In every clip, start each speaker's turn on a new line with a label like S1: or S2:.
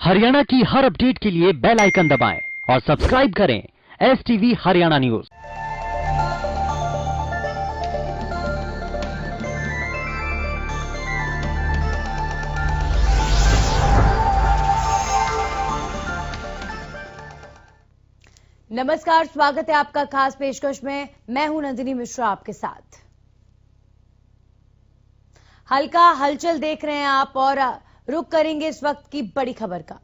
S1: हरियाणा की हर अपडेट के लिए बेल आइकन दबाएं और सब्सक्राइब करें STV हरियाणा न्यूज।
S2: नमस्कार, स्वागत है आपका खास पेशकश में। मैं हूं नंदिनी मिश्रा आपके साथ। हल्का हलचल देख रहे हैं आप और रुक करेंगे इस वक्त की बड़ी खबर का।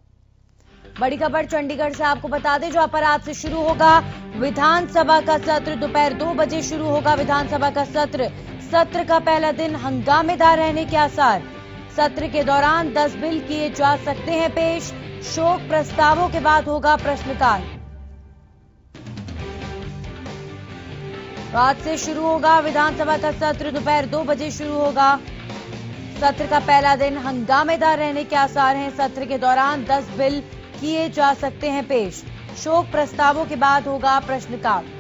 S2: बड़ी खबर चंडीगढ़ से आपको बता दें, जो अपराध से शुरू होगा विधानसभा का सत्र। दोपहर 2 बजे शुरू होगा विधानसभा का सत्र। सत्र का पहला दिन हंगामेदार रहने के आसार। सत्र के दौरान 10 बिल किए जा सकते हैं पेश। शोक प्रस्तावों के बाद होगा प्रश्नकाल। आज से शुरू होगा विधानसभा का सत्र। दोपहर 2 बजे शुरू होगा। सत्र का पहला दिन हंगामेदार रहने के आसार हैं। सत्र के दौरान 10 बिल किए जा सकते हैं पेश। शोक प्रस्तावों के बाद होगा प्रश्नकाल।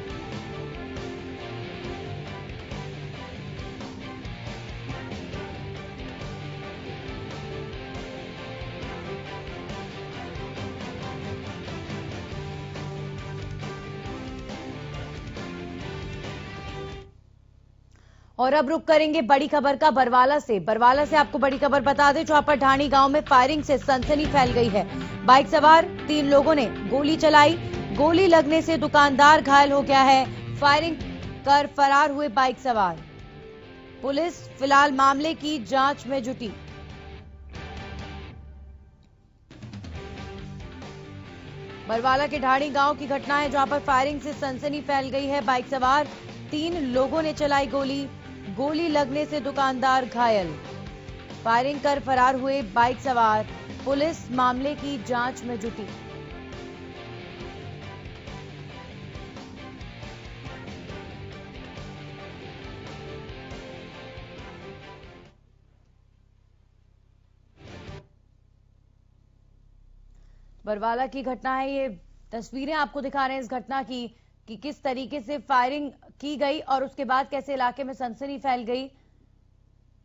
S2: और अब रुक करेंगे बड़ी खबर का बरवाला से। बरवाला से आपको बड़ी खबर बता दें, जहां पर ढाणी गांव में फायरिंग से सनसनी फैल गई है। बाइक सवार 3 लोगों ने गोली चलाई। गोली लगने से दुकानदार घायल हो गया है। फायरिंग कर फरार हुए बाइक सवार। पुलिस फिलहाल मामले की जांच में जुटी। बरवाला के ढाणी गांव की घटना है, जहां पर फायरिंग से सनसनी फैल गई है। बाइक सवार 3 लोगों ने चलाई गोली। गोली लगने से दुकानदार घायल। फायरिंग कर फरार हुए बाइक सवार। पुलिस मामले की जांच में जुटी। बरवाला की घटना है, ये तस्वीरें आपको दिखा रहे हैं इस घटना की कि किस तरीके से फायरिंग की गई और उसके बाद कैसे इलाके में सनसनी फैल गई।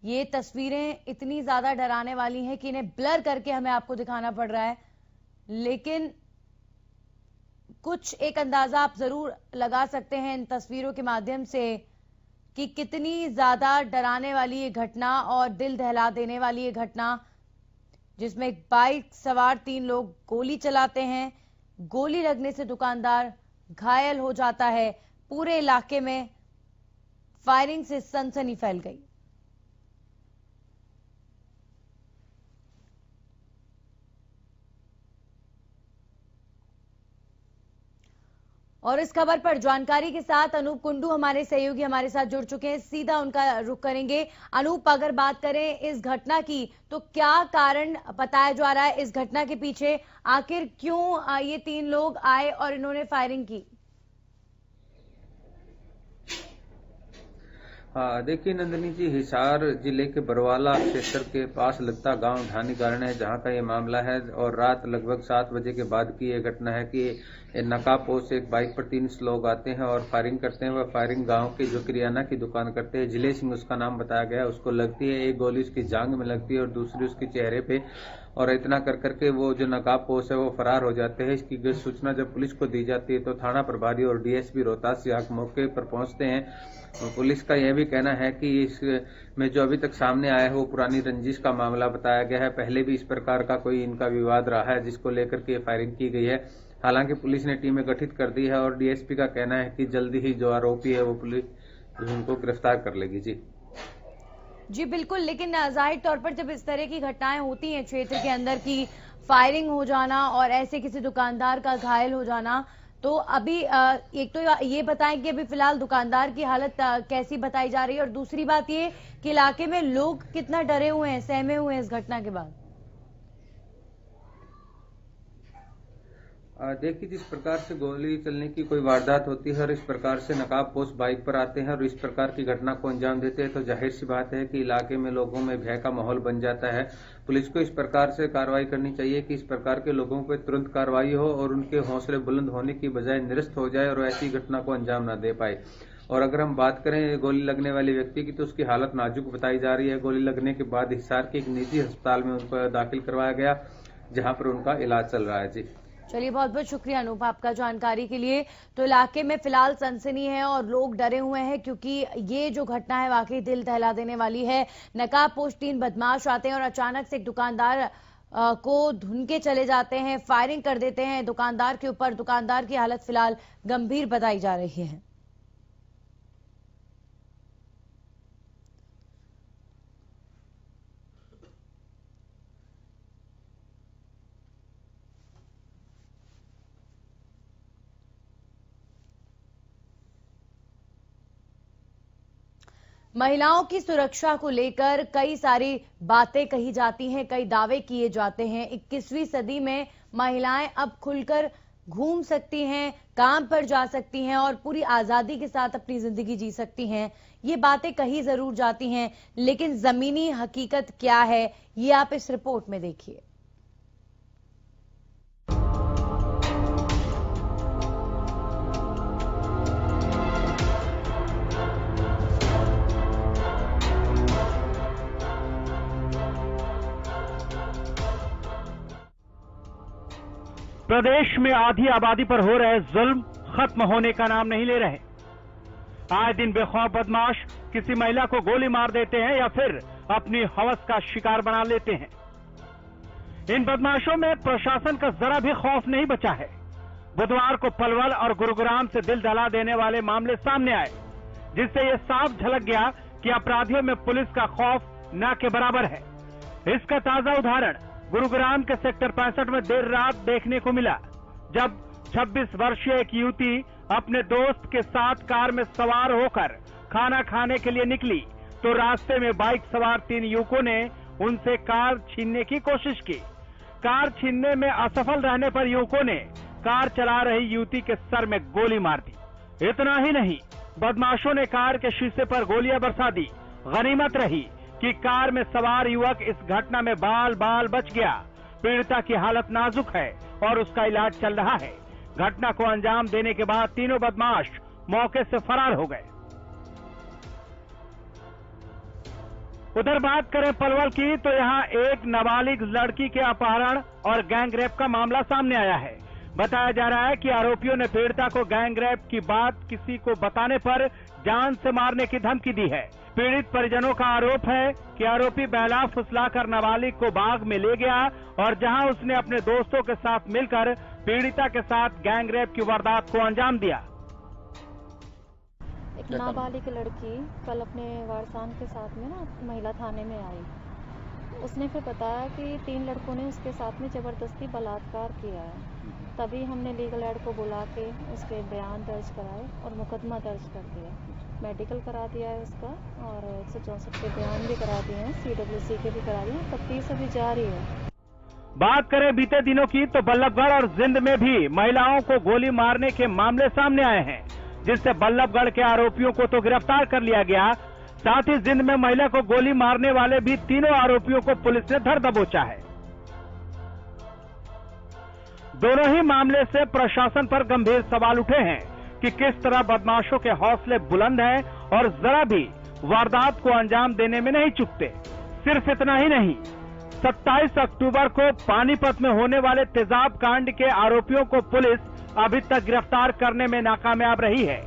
S2: ये तस्वीरें इतनी ज्यादा डराने वाली हैं कि इन्हें ब्लर करके हमें आपको दिखाना पड़ रहा है, लेकिन कुछ एक अंदाजा आप जरूर लगा सकते हैं इन तस्वीरों के माध्यम से कि कितनी ज्यादा डराने वाली ये घटना और दिल दहला देने वाली ये घटना, जिसमें एक बाइक सवार 3 लोग गोली चलाते हैं। गोली लगने से दुकानदार घायल हो जाता है। पूरे इलाके में फायरिंग से सनसनी फैल गई। और इस खबर पर जानकारी के साथ अनूप कुंडू हमारे सहयोगी हमारे साथ जुड़ चुके हैं। सीधा उनका रुख करेंगे। अनूप, अगर बात करें इस घटना की, तो क्या कारण बताया जा रहा है इस घटना के पीछे? आखिर क्यों ये 3 लोग आए और इन्होंने फायरिंग की?
S3: हाँ, देखिए नंदिनी जी, हिसार जिले के बरवाला क्षेत्र के पास लगता गांव ढाणी गारण है, जहां का ये मामला है। और रात लगभग 7 बजे के बाद की ये घटना है कि नकाबपोश एक बाइक पर 3 लोग आते हैं और फायरिंग करते हैं। वह फायरिंग गांव के जो किराना की दुकान करते हैं, जिले सिंह उसका नाम बताया गया, उसको लगती है। एक गोली उसकी जांघ में लगती है और दूसरी उसके चेहरे पे। और इतना कर करके वो जो नकाबपोश है वो फरार हो जाते हैं। इसकी सूचना जब पुलिस को दी जाती है तो थाना प्रभारी और DSP रोहतास सियाग मौके पर पहुंचते हैं। पुलिस का यह भी कहना है कि इसमें जो अभी तक सामने आया है वो पुरानी रंजिश का मामला बताया गया है। पहले भी इस प्रकार का कोई इनका विवाद रहा है, जिसको लेकर के फायरिंग की गई है। हालांकि पुलिस ने टीमें गठित कर दी है और DSP का कहना है कि जल्दी ही जो आरोपी है वो पुलिस उनको गिरफ्तार कर लेगी।
S2: जी बिल्कुल, लेकिन जाहिर तौर पर जब इस तरह की घटनाएं होती हैं क्षेत्र के अंदर की फायरिंग हो जाना और ऐसे किसी दुकानदार का घायल हो जाना, तो अभी एक तो ये बताएं कि अभी फिलहाल दुकानदार की हालत कैसी बताई जा रही है, और दूसरी बात ये कि इलाके में लोग कितना डरे हुए हैं, सहमे हुए हैं इस घटना के बाद?
S3: देखिए, जिस प्रकार से गोली चलने की कोई वारदात होती है और इस प्रकार से नकाबपोश बाइक पर आते हैं और इस प्रकार की घटना को अंजाम देते हैं, तो जाहिर सी बात है कि इलाके में लोगों में भय का माहौल बन जाता है। पुलिस को इस प्रकार से कार्रवाई करनी चाहिए कि इस प्रकार के लोगों पर तुरंत कार्रवाई हो और उनके हौसले बुलंद होने की बजाय निरस्त हो जाए और ऐसी घटना को अंजाम न दे पाए। और अगर हम बात करें गोली लगने वाले व्यक्ति की, तो उसकी हालत नाजुक बताई जा रही है। गोली लगने के बाद हिसार के एक निजी अस्पताल में उनको दाखिल करवाया गया, जहां पर उनका इलाज चल रहा है। जी
S2: चलिए, बहुत बहुत शुक्रिया अनूप आपका जानकारी के लिए। तो इलाके में फिलहाल सनसनी है और लोग डरे हुए हैं, क्योंकि ये जो घटना है वाकई दिल दहला देने वाली है। नकाबपोश 3 बदमाश आते हैं और अचानक से एक दुकानदार को धुन के चले जाते हैं, फायरिंग कर देते हैं दुकानदार के ऊपर। दुकानदार की हालत फिलहाल गंभीर बताई जा रही है। महिलाओं की सुरक्षा को लेकर कई सारी बातें कही जाती हैं, कई दावे किए जाते हैं। 21वीं सदी में महिलाएं अब खुलकर घूम सकती हैं, काम पर जा सकती हैं और पूरी आजादी के साथ अपनी जिंदगी जी सकती हैं। ये बातें कही जरूर जाती हैं, लेकिन जमीनी हकीकत क्या है, ये आप इस रिपोर्ट में देखिए।
S4: प्रदेश में आधी आबादी पर हो रहे जुल्म खत्म होने का नाम नहीं ले रहे। आए दिन बेखौफ बदमाश किसी महिला को गोली मार देते हैं या फिर अपनी हवस का शिकार बना लेते हैं। इन बदमाशों में प्रशासन का जरा भी खौफ नहीं बचा है। बुधवार को पलवल और गुरुग्राम से दिल दहला देने वाले मामले सामने आए, जिससे यह साफ झलक गया कि अपराधियों में पुलिस का खौफ न के बराबर है। इसका ताजा उदाहरण गुरुग्राम के सेक्टर 65 में देर रात देखने को मिला, जब 26 वर्षीय एक युवती अपने दोस्त के साथ कार में सवार होकर खाना खाने के लिए निकली, तो रास्ते में बाइक सवार 3 युवकों ने उनसे कार छीनने की कोशिश की। कार छीनने में असफल रहने पर युवकों ने कार चला रही युवती के सर में गोली मार दी। इतना ही नहीं, बदमाशों ने कार के शीशे पर गोलियां बरसा दी। गनीमत रही कि कार में सवार युवक इस घटना में बाल बाल बच गया। पीड़िता की हालत नाजुक है और उसका इलाज चल रहा है। घटना को अंजाम देने के बाद तीनों बदमाश मौके से फरार हो गए। उधर बात करें पलवल की, तो यहाँ एक नाबालिग लड़की के अपहरण और गैंगरेप का मामला सामने आया है। बताया जा रहा है कि आरोपियों ने पीड़िता को गैंगरेप की बात किसी को बताने पर जान से मारने की धमकी दी है। पीड़ित परिजनों का आरोप है कि आरोपी बहला फुसलाकर नाबालिग को बाग में ले गया और जहां उसने अपने दोस्तों के साथ मिलकर पीड़िता के साथ गैंगरेप की वारदात को अंजाम दिया।
S5: एक नाबालिग लड़की कल अपने वारसान के साथ में ना महिला थाने में आई। उसने फिर बताया कि 3 लड़कों ने उसके साथ में जबरदस्ती बलात्कार किया है। तभी हमने लीगल एड को बुला के उसके बयान दर्ज कराए और मुकदमा दर्ज कर दिया। मेडिकल करा दिया है उसका और 164 के बयान भी करा दिए हैं, CWC के भी करा दिए हैं। तफ्तीश अभी जारी है।
S4: बात करें बीते दिनों की, तो बल्लभगढ़ और जिंद में भी महिलाओं को गोली मारने के मामले सामने आए हैं, जिससे बल्लभगढ़ के आरोपियों को तो गिरफ्तार कर लिया गया, साथ ही जिंद में महिला को गोली मारने वाले भी तीनों आरोपियों को पुलिस ने धर दबोचा है। दोनों ही मामले से प्रशासन पर गंभीर सवाल उठे हैं कि किस तरह बदमाशों के हौसले बुलंद हैं और जरा भी वारदात को अंजाम देने में नहीं चूकते। सिर्फ इतना ही नहीं, 27 अक्टूबर को पानीपत में होने वाले तेजाब कांड के आरोपियों को पुलिस अभी तक गिरफ्तार करने में नाकामयाब रही है।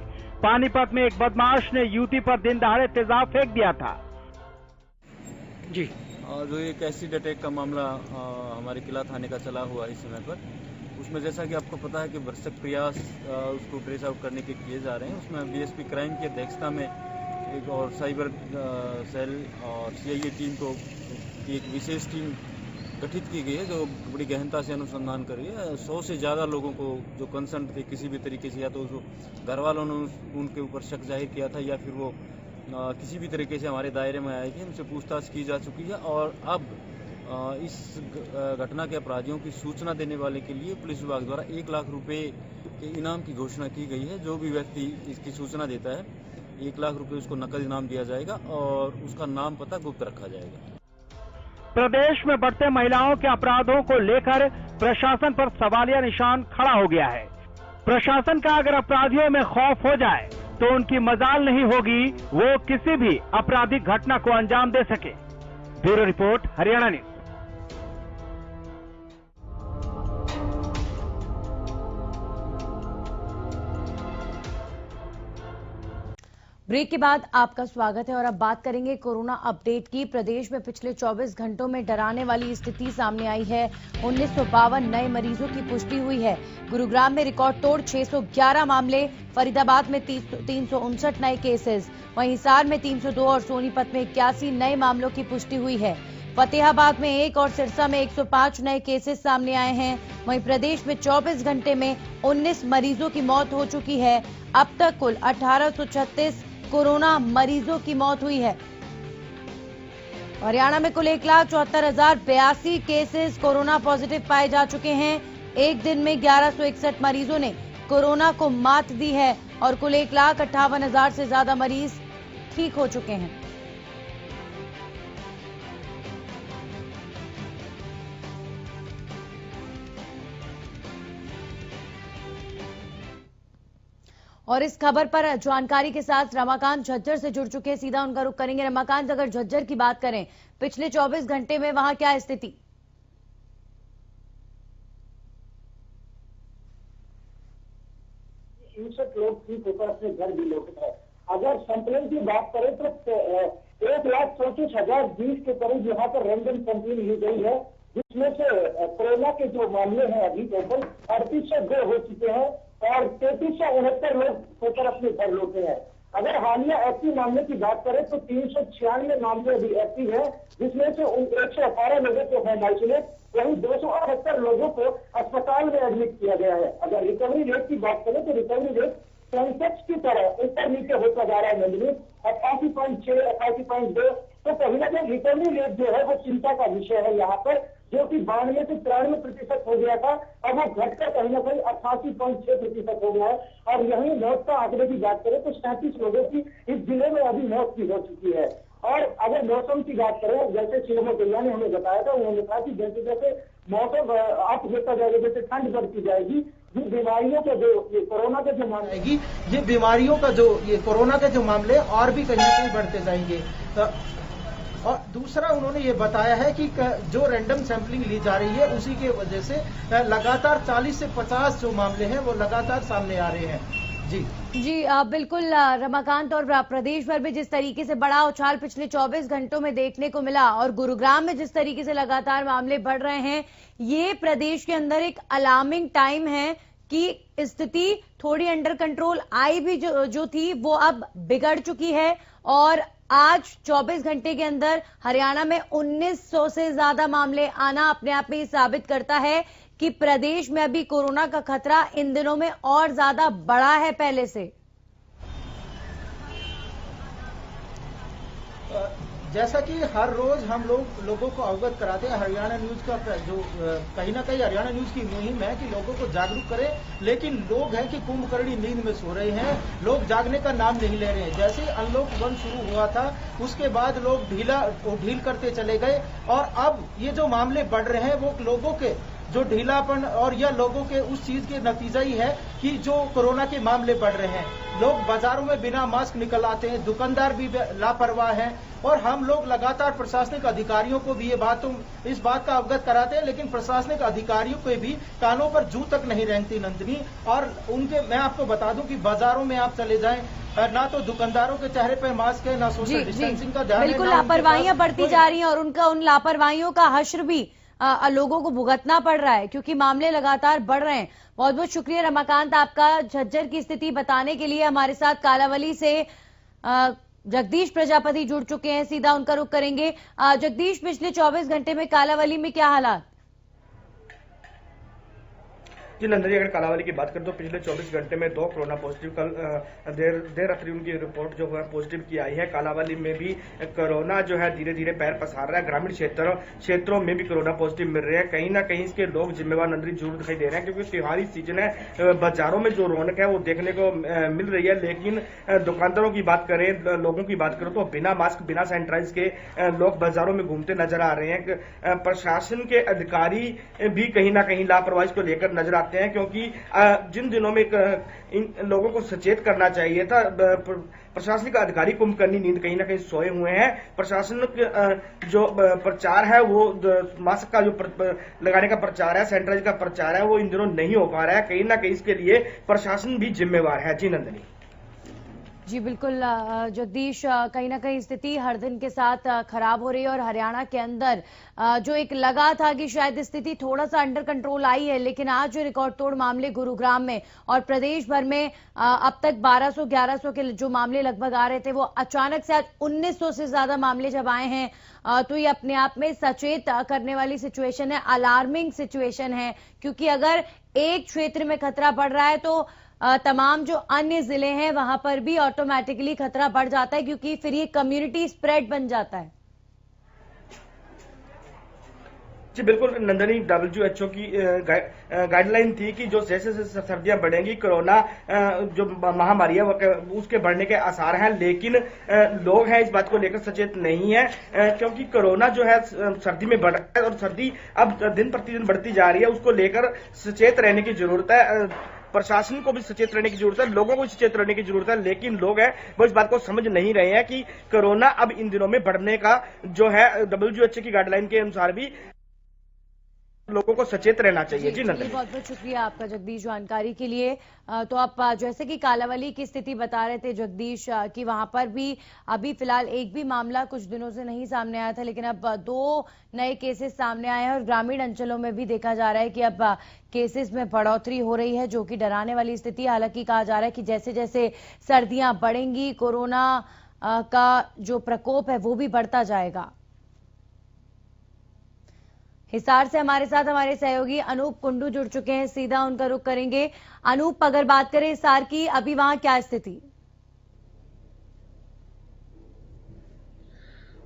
S4: पानीपत में एक बदमाश ने युवती पर दिन दहाड़े तेजाब फेंक दिया था।
S6: जी जो एक एसिड अटैक का मामला हमारे किला थाने का चला हुआ इस समय पर, उसमें जैसा कि आपको पता है कि भरसक प्रयास उसको ट्रेस आउट करने के किए जा रहे हैं। उसमें BSP क्राइम की अध्यक्षता में एक और साइबर सेल और CIA टीम को एक विशेष टीम गठित की गई है, जो बड़ी गहनता से अनुसंधान कर रही है। 100 से ज़्यादा लोगों को जो कंसर्न थे किसी भी तरीके से, या तो घर वालों ने उनके ऊपर शक जाहिर किया था या फिर वो किसी भी तरीके से हमारे दायरे में आए थे, उनसे पूछताछ की जा चुकी है। और अब इस घटना के अपराधियों की सूचना देने वाले के लिए पुलिस विभाग द्वारा 1 लाख रुपए के इनाम की घोषणा की गई है। जो भी व्यक्ति इसकी सूचना देता है 1 लाख रुपए उसको नकद इनाम दिया जाएगा और उसका नाम पता गुप्त रखा जाएगा।
S4: प्रदेश में बढ़ते महिलाओं के अपराधों को लेकर प्रशासन पर सवालिया निशान खड़ा हो गया है। प्रशासन का अगर अपराधियों में खौफ हो जाए तो उनकी मजाल नहीं होगी वो किसी भी आपराधिक घटना को अंजाम दे सके। Bureau report, Haryana news.
S2: Break के बाद आपका स्वागत है और अब बात करेंगे कोरोना अपडेट की। प्रदेश में पिछले 24 घंटों में डराने वाली स्थिति सामने आई है। 1952 नए मरीजों की पुष्टि हुई है। गुरुग्राम में रिकॉर्ड तोड़ 611 मामले, फरीदाबाद में 359 नए केसेस, वहीं हिसार में 302 और सोनीपत में 81 नए मामलों की पुष्टि हुई है। फतेहाबाद में 1 और सिरसा में 105 नए केसेस सामने आए हैं। वहीं प्रदेश में 24 घंटे में 19 मरीजों की मौत हो चुकी है। अब तक कुल 1836 कोरोना मरीजों की मौत हुई है। हरियाणा में कुल 1,74,082 केसेस कोरोना पॉजिटिव पाए जा चुके हैं। एक दिन में 1161 मरीजों ने कोरोना को मात दी है और कुल 1,58,000 से ज्यादा मरीज ठीक हो चुके हैं। और इस खबर पर जानकारी के साथ रमाकांत झज्जर से जुड़ चुके हैं, सीधा उनका रुख करेंगे। रमाकांत, अगर झज्जर की बात करें, पिछले 24 घंटे में वहां क्या स्थिति?
S7: 60 लोग ठीक होकर अपने घर भी लौटे हैं। अगर सैंपलिंग की बात करें तो 1,34,020 के करीब यहाँ पर रैंडम सैंपलिंग ली गई है, जिसमें से कोरोना के जो मामले हैं अभी टोटल 3802 हो चुके हैं और 3369 लोग होकर अपने घर लौटे हैं। अगर हालिया एक्टिव मामले की बात करें तो 396 मामले अभी एक्टिव है, जिसमें से 118 लोगों को होम आइसोलेट, वहीं 278 लोगों को अस्पताल में एडमिट किया गया है। अगर रिकवरी रेट की बात करें तो रिकवरी रेट सेंसेक्स की तरह ऊपर नीचे होता जा रहा है नंदनी, 88.6, 88.2। तो कहीं ना कहीं रिकवरी रेट जो है वो चिंता का विषय है यहाँ पर, जो कि 92 से 93% हो गया था, अब वो घटकर कहीं ना कहीं 88.6% हो गया है। और यही मौत का आंकड़े की बात करें तो 37 लोगों की इस जिले में अभी मौत की हो चुकी है। और अगर मौसम की बात करें, जैसे सीएम भैया ने हमें बताया था, उन्होंने कहा कि जैसे जैसे मौसम अप होता जाएगा, जैसे ठंड बढ़ती जाएगी, ये बीमारियों का जो ये कोरोना के जो मामले आएगी, ये बीमारियों का जो ये कोरोना के जो मामले और भी कहीं ना कहीं बढ़ते जाएंगे। और दूसरा उन्होंने ये बताया है कि जो रैंडम सैंपलिंग ली जा रही है उसी के वजह से लगातार 40 से 50 जो मामले हैं वो लगातार सामने आ रहे हैं। जी
S2: बिल्कुल रमाकांत, और प्रदेश भर में जिस तरीके से बड़ा उछाल पिछले 24 घंटों में देखने को मिला और गुरुग्राम में जिस तरीके से लगातार मामले बढ़ रहे हैं, ये प्रदेश के अंदर एक अलार्मिंग टाइम है कि स्थिति थोड़ी अंडर कंट्रोल आई भी जो थी वो अब बिगड़ चुकी है। और आज 24 घंटे के अंदर हरियाणा में 1900 से ज्यादा मामले आना अपने आप में साबित करता है कि प्रदेश में अभी कोरोना का खतरा इन दिनों में और ज्यादा बढ़ा है पहले से।
S7: जैसा कि हर रोज हम लोगों को अवगत कराते हैं, हरियाणा न्यूज का जो कहीं ना कहीं हरियाणा न्यूज की मुहिम है कि लोगों को जागरूक करें, लेकिन लोग हैं कि कुंभकर्णी नींद में सो रहे हैं, लोग जागने का नाम नहीं ले रहे हैं। जैसे अनलॉक 1 शुरू हुआ था उसके बाद लोग ढील करते चले गए और अब ये जो मामले बढ़ रहे हैं वो लोगों के जो ढीलापन और या लोगों के उस चीज के नतीजा ही है कि जो कोरोना के मामले बढ़ रहे हैं। लोग बाजारों में बिना मास्क निकल आते हैं, दुकानदार भी लापरवाह हैं और हम लोग लगातार प्रशासनिक अधिकारियों को भी इस बात का अवगत कराते हैं, लेकिन प्रशासनिक अधिकारियों के भी कानों पर जू तक नहीं रेंगती नंदनी। और मैं आपको बता दूं कि बाजारों में आप चले जाएं, ना तो दुकानदारों के चेहरे पर मास्क है, ना सोशल डिस्टेंसिंग का ध्यान है।
S2: बिल्कुल लापरवाहियां बढ़ती जा रही हैं और उन लापरवाहियों का हश्र भी लोगों को भुगतना पड़ रहा है क्योंकि मामले लगातार बढ़ रहे हैं। बहुत बहुत शुक्रिया रमाकांत आपका झज्जर की स्थिति बताने के लिए। हमारे साथ कालावली से जगदीश प्रजापति जुड़ चुके हैं, सीधा उनका रुख करेंगे। जगदीश, पिछले 24 घंटे में कालावली में क्या हालात?
S8: जी नंदनी, अगर कालावली की बात करें तो पिछले 24 घंटे में 2 कोरोना पॉजिटिव कल देर रात्रि उनकी रिपोर्ट जो है पॉजिटिव की आई है। कालावली में भी कोरोना जो है धीरे धीरे पैर पसार रहा है। ग्रामीण क्षेत्रों में भी कोरोना पॉजिटिव मिल रहे हैं। कहीं ना कहीं इसके लोग जिम्मेवार नंदनी जरूर दिखाई दे रहे हैं क्योंकि त्योहारी सीजन है, बाजारों में जो रौनक है वो देखने को मिल रही है। लेकिन दुकानदारों की बात करें, लोगों की बात करें तो बिना मास्क बिना सैनिटाइज के लोग बाजारों में घूमते नजर आ रहे हैं। प्रशासन के अधिकारी भी कहीं ना कहीं लापरवाही को लेकर नजर आते हैं क्योंकि जिन दिनों में इन लोगों को सचेत करना चाहिए था, प्रशासनिक अधिकारी कुंभकर्णी नींद कहीं ना कहीं सोए हुए हैं। प्रशासन जो प्रचार है वो मास्क का जो लगाने का प्रचार है, सैनिटाइज का प्रचार है, वो इन दिनों नहीं हो पा रहा है। कहीं ना कहीं इसके लिए प्रशासन भी जिम्मेवार है। जी नंदनी।
S2: जी बिल्कुल जगदीश, कहीं ना कहीं स्थिति हर दिन के साथ खराब हो रही है और हरियाणा के अंदर जो एक लगा था कि शायद स्थिति थोड़ा सा अंडर कंट्रोल आई है, लेकिन आज जो रिकॉर्ड तोड़ मामले गुरुग्राम में और प्रदेश भर में अब तक 1200-1100 के जो मामले लगभग आ रहे थे, वो अचानक से आज 1900 से ज्यादा मामले जब आए हैं, तो ये अपने आप में सचेत करने वाली सिचुएशन है, अलार्मिंग सिचुएशन है। क्योंकि अगर एक क्षेत्र में खतरा बढ़ रहा है तो तमाम जो अन्य जिले हैं वहां पर भी ऑटोमेटिकली खतरा बढ़ जाता है, क्योंकि फिर ये कम्युनिटी स्प्रेड बन जाता है।
S8: जी बिल्कुल नंदनी, WHO की गाइडलाइन थी कि जो जैसे जैसे सर्दियां बढ़ेंगी कोरोना जो महामारी है उसके बढ़ने के आसार हैं, लेकिन लोग हैं इस बात को लेकर सचेत नहीं है, क्योंकि कोरोना जो है सर्दी में बढ़ रहा है और सर्दी अब दिन प्रतिदिन बढ़ती जा रही है। उसको लेकर सचेत रहने की जरूरत है, प्रशासन को भी सचेत रहने की जरूरत है, लोगों को सचेत रहने की जरूरत है, लेकिन लोग हैं वो इस बात को समझ नहीं रहे हैं कि कोरोना अब इन दिनों में बढ़ने का जो है WHO की गाइडलाइन के अनुसार भी लोगों को सचेत रहना चाहिए। जी नंदनी,
S2: बहुत बहुत शुक्रिया आपका जगदीश जानकारी के लिए। तो आप जैसे कि कालावली की स्थिति बता रहे थे जगदीश कि वहां पर भी अभी फिलहाल एक भी मामला कुछ दिनों से नहीं सामने आया था, लेकिन अब 2 नए केसेस सामने आए हैं और ग्रामीण अंचलों में भी देखा जा रहा है कि अब केसेस में बढ़ोतरी हो रही है, जो कि डराने वाली स्थिति। हालांकि कहा जा रहा है कि जैसे जैसे सर्दियां बढ़ेंगी कोरोना का जो प्रकोप है वो भी बढ़ता जाएगा। हिसार से हमारे साथ हमारे सहयोगी अनूप कुंडू जुड़ चुके हैं, सीधा उनका रुख करेंगे। अनूप, अगर बात करें हिसार की, अभी वहां क्या स्थिति?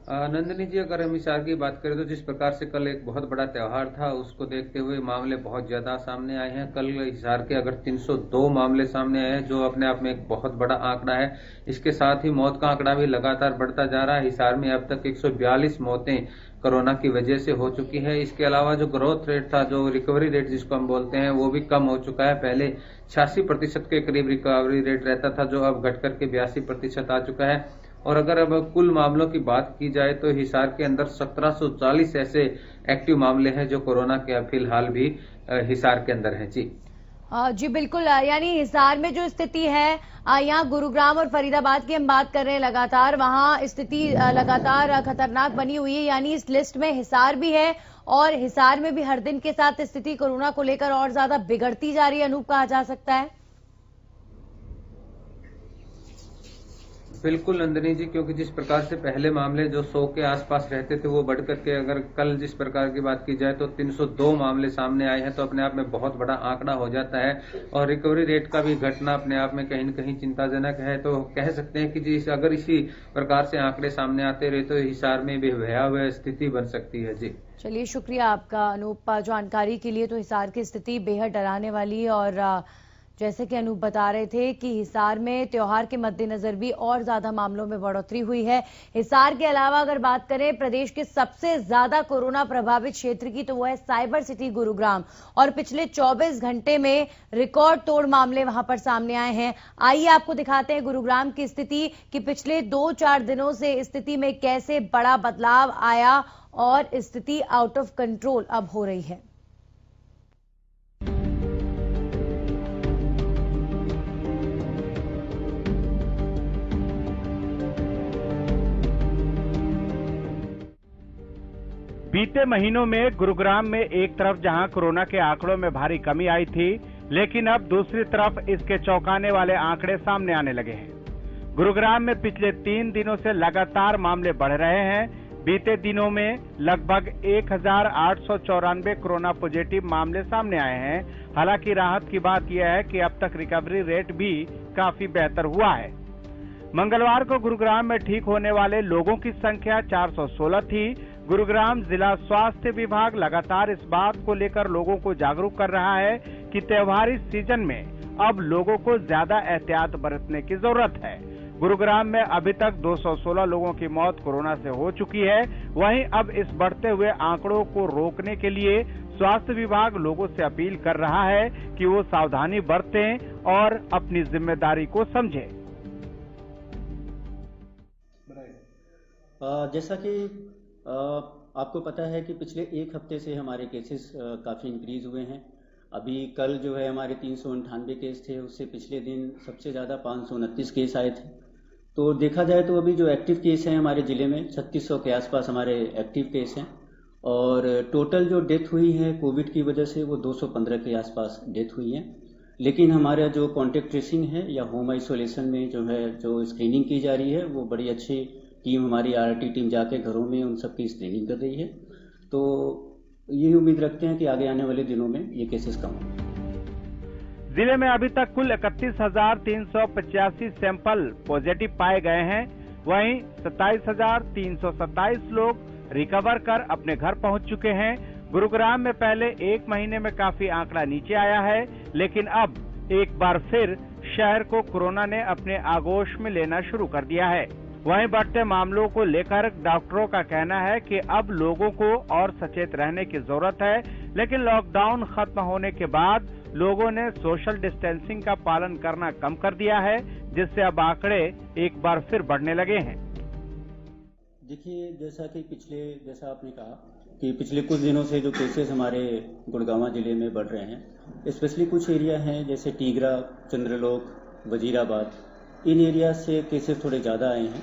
S3: नंदनी जी, अगर हम हिसार की बात करें तो जिस प्रकार से कल एक बहुत बड़ा त्योहार था, उसको देखते हुए मामले बहुत ज्यादा सामने आए हैं। कल हिसार के अगर 302 मामले सामने आए हैं, जो अपने आप में एक बहुत बड़ा आंकड़ा है। इसके साथ ही मौत का आंकड़ा भी लगातार बढ़ता जा रहा है। हिसार में अब तक 142 मौतें कोरोना की वजह से हो चुकी है। इसके अलावा जो ग्रोथ रेट था, जो रिकवरी रेट जिसको हम बोलते हैं, वो भी कम हो चुका है। पहले 86% के करीब रिकवरी रेट रहता था, जो अब घट करके 82% आ चुका है। और अगर अब कुल मामलों की बात की जाए तो हिसार के अंदर 1740 ऐसे एक्टिव मामले हैं जो कोरोना के फिलहाल भी हिसार के अंदर हैं। जी
S2: बिल्कुल, यानी हिसार में जो स्थिति है, यहाँ गुरुग्राम और फरीदाबाद की हम बात कर रहे हैं, लगातार वहां स्थिति लगातार खतरनाक बनी हुई है। यानी इस लिस्ट में हिसार भी है और हिसार में भी हर दिन के साथ स्थिति कोरोना को लेकर और ज्यादा बिगड़ती जा रही है, अनूप, कहा जा सकता है।
S3: बिल्कुल नंदनी जी, क्योंकि जिस प्रकार से पहले मामले जो 100 के आसपास रहते थे, वो बढ़ करके अगर कल जिस प्रकार की बात की जाए तो 302 मामले सामने आए हैं, तो अपने आप में बहुत बड़ा आंकड़ा हो जाता है। और रिकवरी रेट का भी घटना अपने आप में कहीं न कहीं चिंताजनक है। तो कह सकते हैं कि अगर इसी प्रकार से आंकड़े सामने आते रहे तो हिसार में भी भयावह स्थिति बन सकती है। जी
S2: चलिए, शुक्रिया आपका अनूप जानकारी के लिए। तो हिसार की स्थिति बेहद डराने वाली, और जैसे कि अनूप बता रहे थे कि हिसार में त्योहार के मद्देनजर भी और ज्यादा मामलों में बढ़ोतरी हुई है। हिसार के अलावा अगर बात करें प्रदेश के सबसे ज्यादा कोरोना प्रभावित क्षेत्र की, तो वो है साइबर सिटी गुरुग्राम, और पिछले 24 घंटे में रिकॉर्ड तोड़ मामले वहां पर सामने आए हैं। आइए आपको दिखाते हैं गुरुग्राम की स्थिति कि पिछले 2-4 दिनों से स्थिति में कैसे बड़ा बदलाव आया और स्थिति आउट ऑफ कंट्रोल अब हो रही है।
S4: बीते महीनों में गुरुग्राम में एक तरफ जहां कोरोना के आंकड़ों में भारी कमी आई थी, लेकिन अब दूसरी तरफ इसके चौंकाने वाले आंकड़े सामने आने लगे हैं। गुरुग्राम में पिछले 3 दिनों से लगातार मामले बढ़ रहे हैं। बीते दिनों में लगभग 1894 कोरोना पॉजिटिव मामले सामने आए हैं। हालांकि राहत की बात यह है कि अब तक रिकवरी रेट भी काफी बेहतर हुआ है। मंगलवार को गुरुग्राम में ठीक होने वाले लोगों की संख्या 416 थी। गुरुग्राम जिला स्वास्थ्य विभाग लगातार इस बात को लेकर लोगों को जागरूक कर रहा है कि त्योहारी सीजन में अब लोगों को ज्यादा एहतियात बरतने की जरूरत है। गुरुग्राम में अभी तक 216 लोगों की मौत कोरोना से हो चुकी है। वहीं अब इस बढ़ते हुए आंकड़ों को रोकने के लिए स्वास्थ्य विभाग लोगों से अपील कर रहा है कि वो सावधानी बरतें और अपनी जिम्मेदारी को समझें।
S9: जैसा कि आपको पता है कि पिछले 1 हफ्ते से हमारे केसेस काफ़ी इंक्रीज हुए हैं। अभी कल जो है हमारे 398 केस थे, उससे पिछले दिन सबसे ज़्यादा 529 केस आए थे। तो देखा जाए तो अभी जो एक्टिव केस हैं हमारे ज़िले में 3600 के आसपास हमारे एक्टिव केस हैं, और टोटल जो डेथ हुई है कोविड की वजह से वो 215 के आसपास डेथ हुई है। लेकिन हमारा जो कॉन्टेक्ट ट्रेसिंग है या होम आइसोलेशन में जो स्क्रीनिंग की जा रही है, वो बड़ी अच्छी टीम हमारी RRT टीम जाके घरों में उन सब की स्क्रीनिंग कर रही है। तो यही उम्मीद रखते हैं कि आगे आने वाले दिनों में ये केसेस कम हों।
S4: जिले में अभी तक कुल 31,385 सैंपल पॉजिटिव पाए गए हैं। वहीं 27,327 लोग रिकवर कर अपने घर पहुंच चुके हैं। गुरुग्राम में पहले एक महीने में काफी आंकड़ा नीचे आया है, लेकिन अब एक बार फिर शहर को कोरोना ने अपने आगोश में लेना शुरू कर दिया है। वहीं बढ़ते मामलों को लेकर डॉक्टरों का कहना है कि अब लोगों को और सचेत रहने की जरूरत है, लेकिन लॉकडाउन खत्म होने के बाद लोगों ने सोशल डिस्टेंसिंग का पालन करना कम कर दिया है, जिससे अब आंकड़े एक बार फिर बढ़ने लगे हैं।
S9: देखिए, जैसा आपने कहा कि पिछले कुछ दिनों से जो केसेस हमारे गुड़गांव जिले में बढ़ रहे हैं, स्पेशली कुछ एरिया हैं जैसे टीगरा, चंद्रलोक, वजीराबाद, इन एरिया से केसेस थोड़े ज़्यादा आए हैं।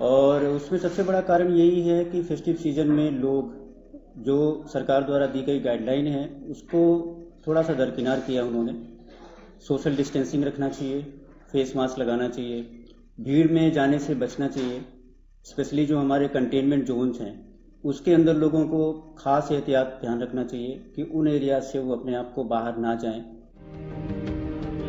S9: और उसमें सबसे बड़ा कारण यही है कि फेस्टिव सीजन में लोग जो सरकार द्वारा दी गई गाइडलाइन है उसको थोड़ा सा दरकिनार किया उन्होंने। सोशल डिस्टेंसिंग रखना चाहिए, फेस मास्क लगाना चाहिए, भीड़ में जाने से बचना चाहिए। स्पेशली जो हमारे कंटेनमेंट जोन्स हैं उसके अंदर लोगों को खास एहतियात ध्यान रखना चाहिए कि उन एरिया से वो अपने आप को बाहर ना जाएं।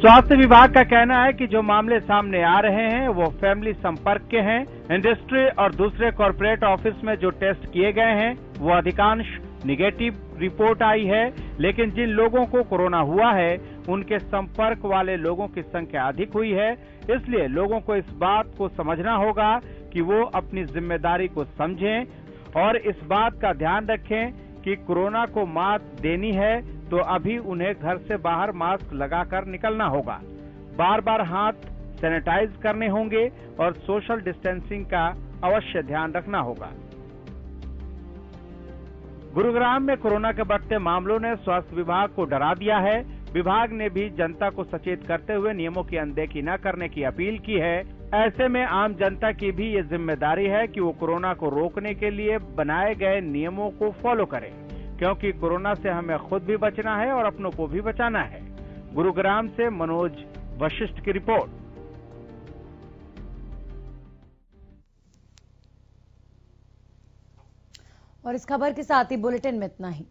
S4: स्वास्थ्य विभाग का कहना है कि जो मामले सामने आ रहे हैं वो फैमिली संपर्क के हैं। इंडस्ट्री और दूसरे कॉर्पोरेट ऑफिस में जो टेस्ट किए गए हैं वो अधिकांश निगेटिव रिपोर्ट आई है, लेकिन जिन लोगों को कोरोना हुआ है उनके संपर्क वाले लोगों की संख्या अधिक हुई है। इसलिए लोगों को इस बात को समझना होगा कि वो अपनी जिम्मेदारी को समझें और इस बात का ध्यान रखें कि कोरोना को मात देनी है तो अभी उन्हें घर से बाहर मास्क लगाकर निकलना होगा, बार बार हाथ सैनिटाइज करने होंगे और सोशल डिस्टेंसिंग का अवश्य ध्यान रखना होगा। गुरुग्राम में कोरोना के बढ़ते मामलों ने स्वास्थ्य विभाग को डरा दिया है। विभाग ने भी जनता को सचेत करते हुए नियमों की अनदेखी न करने की अपील की है। ऐसे में आम जनता की भी ये जिम्मेदारी है कि वो कोरोना को रोकने के लिए बनाए गए नियमों को फॉलो करें, क्योंकि कोरोना से हमें खुद भी बचना है और अपनों को भी बचाना है। गुरुग्राम से मनोज वशिष्ठ की रिपोर्ट।
S2: और इस खबर के साथ ही बुलेटिन में इतना ही।